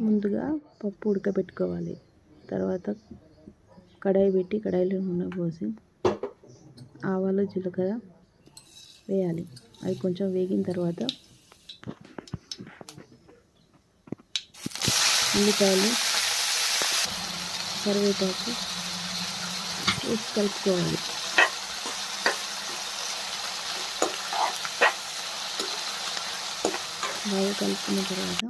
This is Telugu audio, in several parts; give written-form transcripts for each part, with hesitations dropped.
ముందుగా పప్పు ఉడకబెట్టుకోవాలి. తర్వాత కడాయి పెట్టి కడాయిలో నూనె పోసి ఆవాలు జీలకర్ర వేయాలి. అవి కొంచెం వేగిన తర్వాత ఉల్లిపాయలు కరివేపాకు వేసి కలుపుకోవాలి. బాగా కలుపుకున్న తర్వాత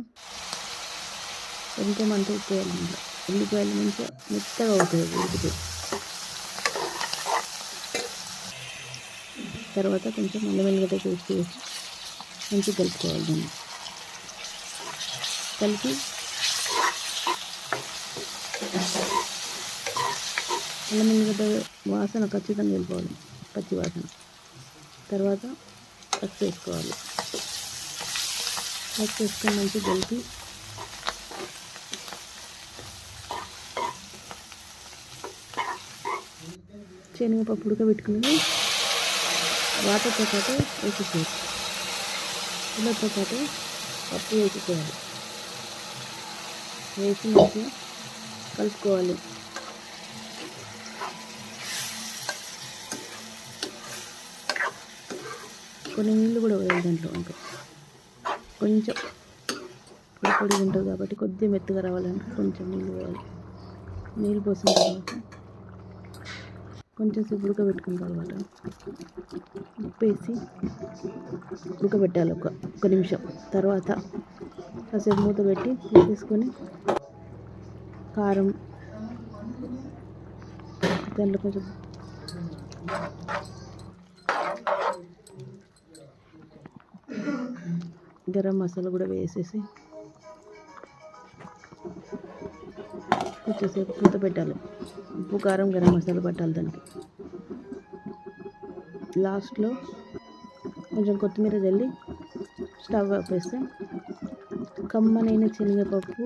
కొంచెం అంతా ఉప్పు వేయాలి. ఉల్లిపాయలు మంచిగా మెత్తగా అవుతాయి ఉడికితే. తర్వాత కొంచెం అల్లం వెల్లిగడ్డ పేస్ట్ వేసి మంచిగా కలుపుకోవాలి. దాన్ని కలిపి అల్లం వెల్లిగడ్డ వాసన ఖచ్చితంగా వెళ్ళిపోవాలి, పచ్చి వాసన. తర్వాత పసుపు వేసుకోవాలి. పసుపు వేసుకొని మంచిగా కలిపి శనగపప్పు ఉడకబెట్టుకుని వాటర్తో పాటు వేసేసేయాలి. నీళ్ళతో పాటు పప్పు వేసేసేయాలి. వేసి మంచిగా కలుపుకోవాలి. కొన్ని నీళ్ళు కూడా వేయాలి దాంట్లో. ఇంకా కొంచెం పొడి ఉంటుంది కాబట్టి కొద్దిగా మెత్తగా రావాలంటే కొంచెం నీళ్ళు వేయాలి. నీళ్ళు పోసిన తర్వాత కొంచెం సేపు ఉడకబెట్టుకున్న తర్వాత ఉప్పు వేసి ఉడకబెట్టాలి ఒక నిమిషం. తర్వాత కాసేపు మూత పెట్టి తీసేసుకొని కారం, దాంట్లో కొంచెం గరం మసాలా కూడా వేసేసి కొంచెంసేపు మూత పెట్టాలి. ఉప్పు కారం గరం మసాలా పట్టాలి దానికి. లాస్ట్లో కొంచెం కొత్తిమీర చల్లి స్టవ్ ఆపేస్తే కమ్మనైన శనగపప్పు